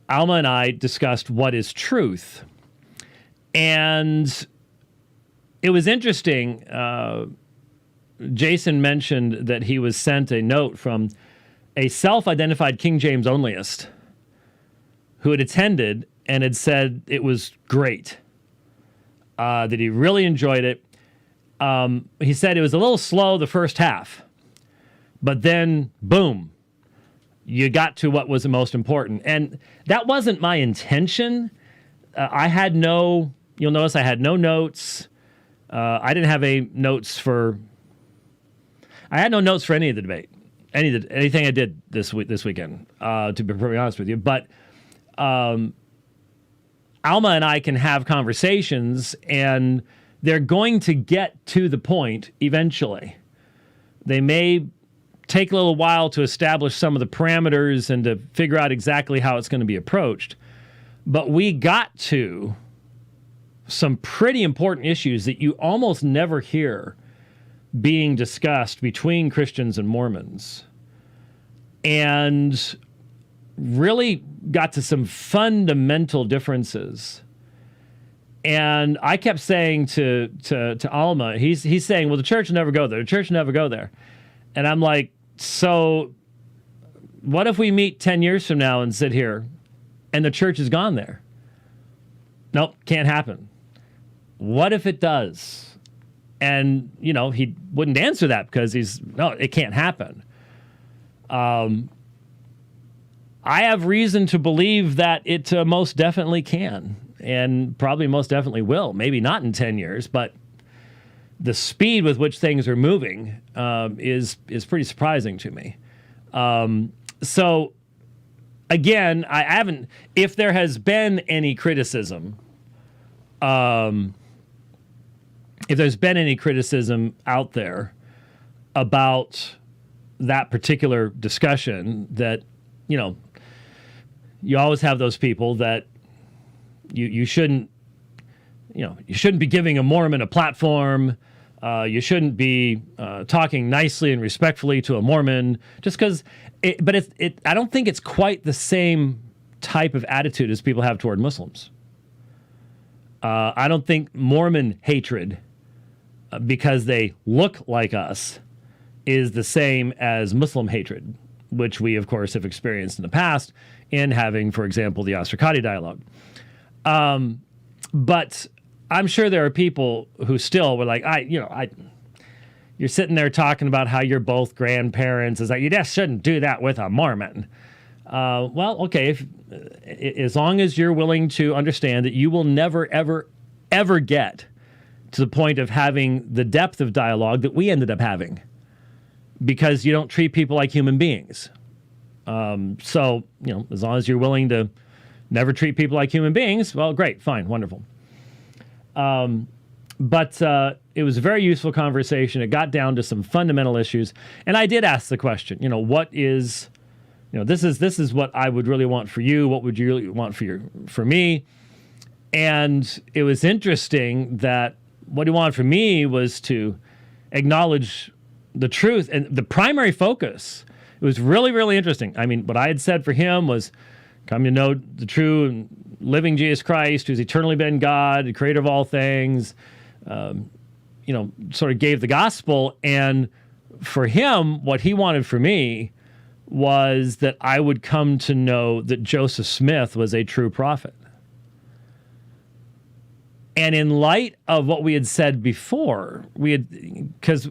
Alma and I discussed what is truth. And it was interesting. Jason mentioned that he was sent a note from a self-identified King James onlyist who had attended and had said it was great, that he really enjoyed it. He said it was a little slow the first half, but then, boom, you got to what was the most important. And that wasn't my intention. You'll notice I had no notes. I didn't have I had no notes for any of the debate, anything I did this weekend, to be perfectly honest with you. But Alma and I can have conversations, and they're going to get to the point eventually. They may take a little while to establish some of the parameters and to figure out exactly how it's going to be approached. But we got to some pretty important issues that you almost never hear being discussed between Christians and Mormons, and really got to some fundamental differences. And I kept saying to Alma, he's saying, well, the church will never go there. The church will never go there. And I'm like, so what if we meet 10 years from now and sit here and the church has gone there? Nope, can't happen. What if it does? And, he wouldn't answer that because no, it can't happen. I have reason to believe that it most definitely can, and probably most definitely will. Maybe not in 10 years, but the speed with which things are moving is pretty surprising to me. So, again, I haven't. If there has been any criticism, if there's been any criticism out there about that particular discussion, that you always have those people that you shouldn't be giving a Mormon a platform. You shouldn't be talking nicely and respectfully to a Mormon just because. But I don't think it's quite the same type of attitude as people have toward Muslims. I don't think Mormon hatred, because they look like us, is the same as Muslim hatred, which we, of course, have experienced in the past in having, for example, the Ostracati dialogue. But I'm sure there are people who still were like, you're sitting there talking about how you're both grandparents. It's like, you just shouldn't do that with a Mormon. Well, okay, as long as you're willing to understand that you will never, ever, ever get to the point of having the depth of dialogue that we ended up having, because you don't treat people like human beings. So, as long as you're willing to never treat people like human beings, well, great, fine, wonderful. But it was a very useful conversation. It got down to some fundamental issues. And I did ask the question, what is, this is what I would really want for you. What would you really want for me? And it was interesting that what he wanted from me was to acknowledge the truth. And the primary focus, it was really, really interesting. I mean, what I had said for him was, come to know the true and living Jesus Christ, who's eternally been God, the creator of all things, sort of gave the gospel. And for him, what he wanted for me was that I would come to know that Joseph Smith was a true prophet. And in light of what we had said before, because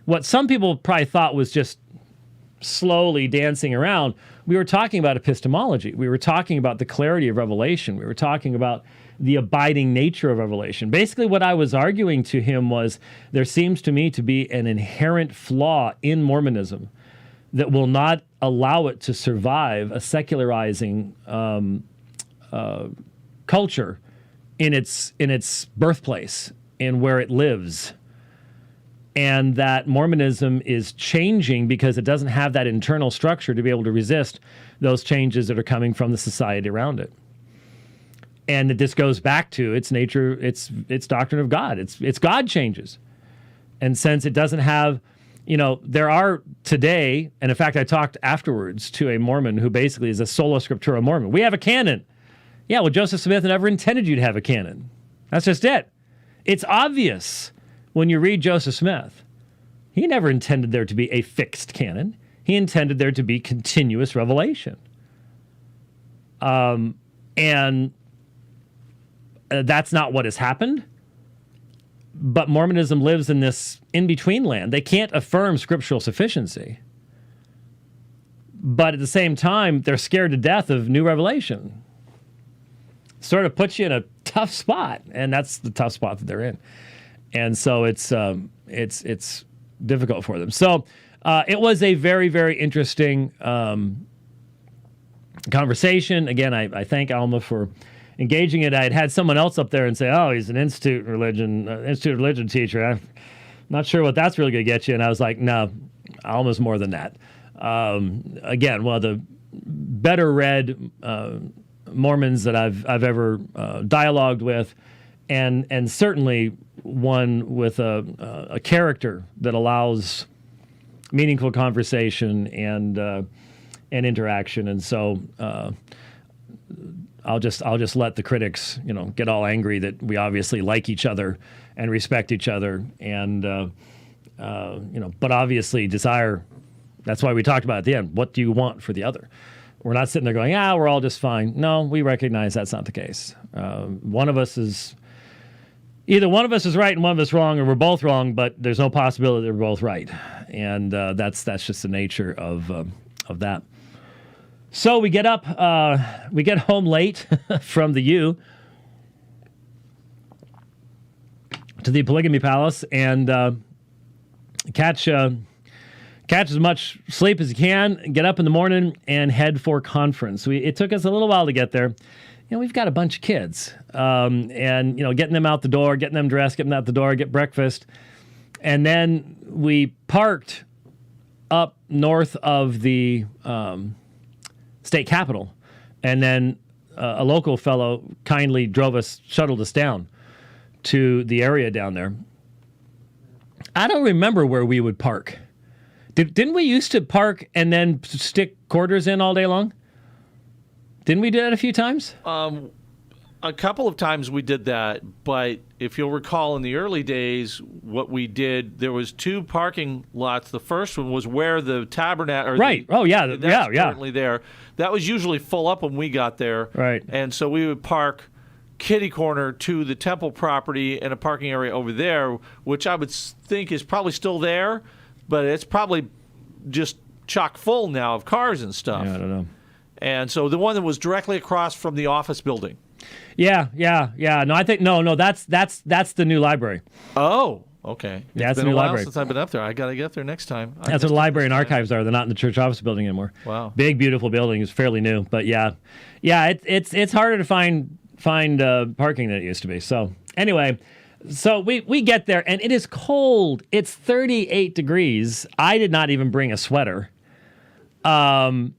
what some people probably thought was just slowly dancing around, we were talking about epistemology. We were talking about the clarity of revelation. We were talking about the abiding nature of revelation. Basically, what I was arguing to him was there seems to me to be an inherent flaw in Mormonism that will not allow it to survive a secularizing culture in its birthplace and where it lives. And that Mormonism is changing because it doesn't have that internal structure to be able to resist those changes that are coming from the society around it. And that this goes back to its nature, its doctrine of God. It's God changes. And since it doesn't have there are today, and in fact, I talked afterwards to a Mormon who basically is a sola scriptura Mormon. We have a canon. Yeah, well, Joseph Smith never intended you to have a canon. That's just it. It's obvious when you read Joseph Smith. He never intended there to be a fixed canon. He intended there to be continuous revelation. And that's not what has happened. But Mormonism lives in this in-between land. They can't affirm scriptural sufficiency. But at the same time, they're scared to death of new revelation. Sort of puts you in a tough spot, and that's the tough spot that they're in. And so it's difficult for them. So it was a very, very interesting conversation. Again, I thank Alma for engaging it. I had someone else up there and say, "Oh, he's an institute of religion teacher. I'm not sure what that's really going to get you." And I was like, "No, Alma's more than that." Again, one of the better read Mormons that I've ever dialogued with, and certainly one with a character that allows meaningful conversation and interaction. And so I'll just let the critics, get all angry that we obviously like each other and respect each other, and but obviously desire. That's why we talked about at the end. What do you want for the other? We're not sitting there going, we're all just fine. No, we recognize that's not the case. Either one of us is right and one of us is wrong, or we're both wrong, but there's no possibility that we're both right. And that's just the nature of that. So we get home late from the U to the Polygamy Palace and catch as much sleep as you can, get up in the morning, and head for conference. It took us a little while to get there. We've got a bunch of kids, and getting them out the door, getting them dressed, getting them out the door, get breakfast, and then we parked up north of the state capitol, and then a local fellow kindly shuttled us down to the area down there. I don't remember where we would park. Didn't we used to park and then stick quarters in all day long? Didn't we do that a few times? A couple of times we did that, but if you'll recall in the early days, what we did, there was two parking lots. The first one was where the tabernacle... Right. That's currently there. That was usually full up when we got there. Right. And so we would park kitty corner to the temple property and a parking area over there, which I would think is probably still there, but it's probably just chock full now of cars and stuff. Yeah, I don't know. And so the one that was directly across from the office building. Yeah. No, I think no. That's the new library. Oh, okay. That's the new new library. library. Since I've been up there, I got to get up there next time. That's where the library and archives are. They're not in the church office building anymore. Wow. Big, beautiful building. It's fairly new, but yeah. It's harder to find parking than it used to be. So anyway. So we get there, and it is cold. It's 38 degrees. I did not even bring a sweater. And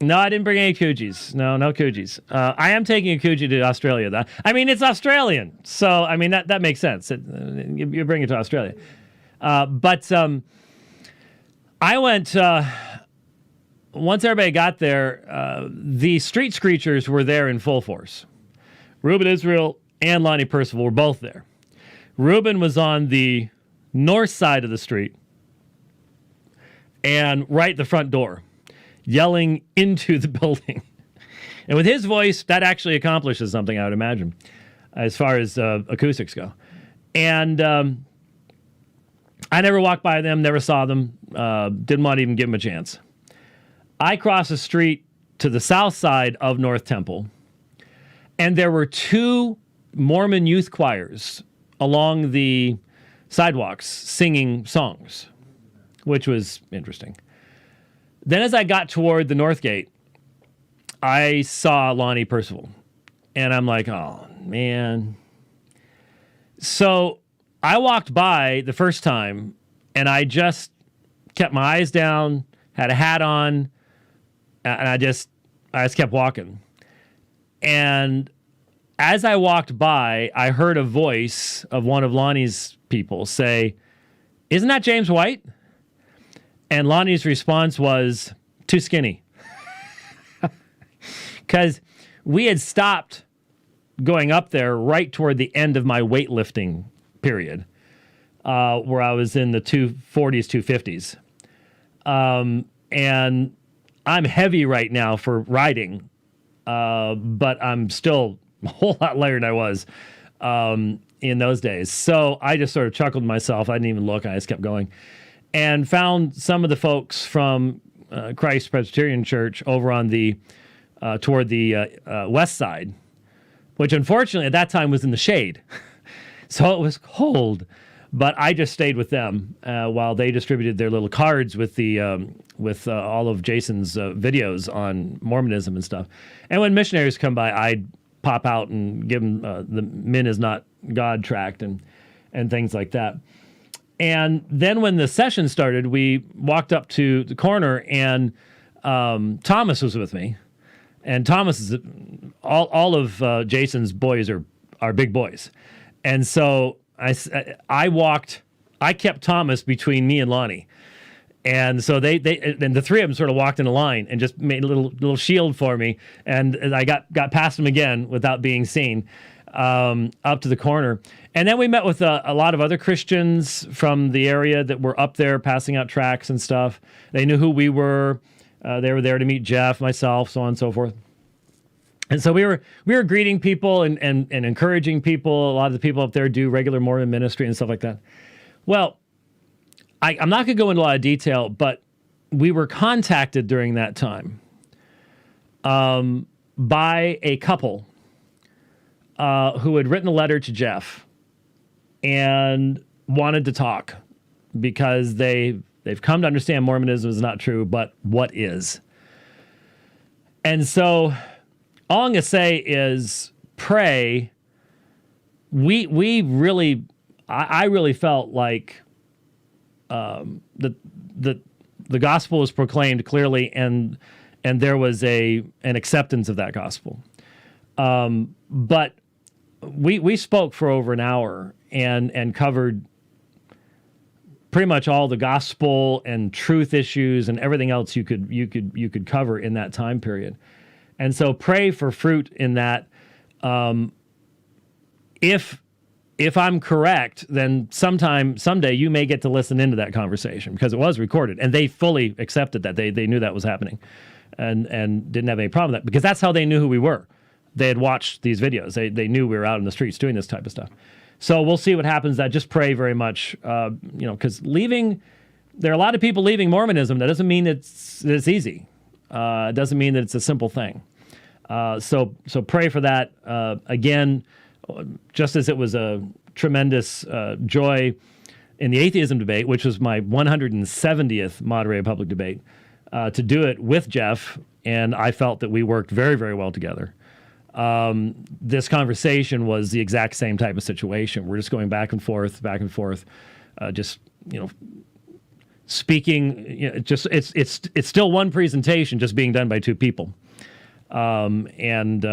no, I didn't bring any koozies. No koozies. I am taking a koozie to Australia, though. I mean, it's Australian. So, I mean, that makes sense. You bring it to Australia. But I went... once everybody got there, the street screechers were there in full force. Reuben Israel and Lonnie Percival were both there. Reuben was on the north side of the street and right at the front door, yelling into the building. And with his voice, that actually accomplishes something, I would imagine, as far as acoustics go. And I never walked by them, never saw them, didn't want to even give them a chance. I crossed the street to the south side of North Temple, and there were two Mormon youth choirs along the sidewalks singing songs, which was interesting. Then as I got toward the north gate, I saw Lonnie Percival, and I'm like, oh, man. So I walked by the first time, and I just kept my eyes down, had a hat on, and I just kept walking. And as I walked by, I heard a voice of one of Lonnie's people say, "Isn't that James White?" And Lonnie's response was, "Too skinny." Because we had stopped going up there right toward the end of my weightlifting period, where I was in the 240s, 250s. And I'm heavy right now for riding, but I'm still a whole lot lighter than I was in those days. So I just sort of chuckled to myself. I didn't even look. I just kept going and found some of the folks from Christ Presbyterian Church over on the toward the west side, which unfortunately at that time was in the shade. So it was cold, but I just stayed with them while they distributed their little cards with the all of Jason's videos on Mormonism and stuff. And when missionaries come by, I'd pop out and give them the "Men is Not God" tract and things like that. And then when the session started, we walked up to the corner, and Thomas was with me. And Thomas is all of Jason's boys are big boys, and so I kept Thomas between me and Lonnie, and so they the three of them sort of walked in a line and just made a little shield for me, and I got past them again without being seen up to the corner, and then we met with a lot of other Christians from the area that were up there passing out tracts and stuff. They knew who we were. They were there to meet Jeff, myself, so on and so forth. And so we were greeting people and encouraging people. A lot of the people up there do regular Mormon ministry and stuff like that. Well, I'm not going to go into a lot of detail, but we were contacted during that time by a couple who had written a letter to Jeff and wanted to talk because they've come to understand Mormonism is not true, but what is? And so all I'm going to say is pray. I really felt like the gospel was proclaimed clearly, and there was an acceptance of that gospel. But we spoke for over an hour and covered pretty much all the gospel and truth issues and everything else you could cover in that time period. And so pray for fruit in that. If I'm correct, then someday you may get to listen into that conversation because it was recorded and they fully accepted that. They knew that was happening and didn't have any problem with that because that's how they knew who we were. They had watched these videos. They knew we were out in the streets doing this type of stuff. So we'll see what happens. I just pray very much, because there are a lot of people leaving Mormonism. That doesn't mean it's easy. It doesn't mean that it's a simple thing. So pray for that. Again, just as it was a tremendous joy in the atheism debate, which was my 170th moderated public debate, to do it with Jeff, and I felt that we worked very, very well together. This conversation was the exact same type of situation. We're just going back and forth, just speaking. It's still one presentation, just being done by two people, and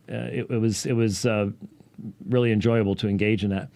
it was really enjoyable to engage in that.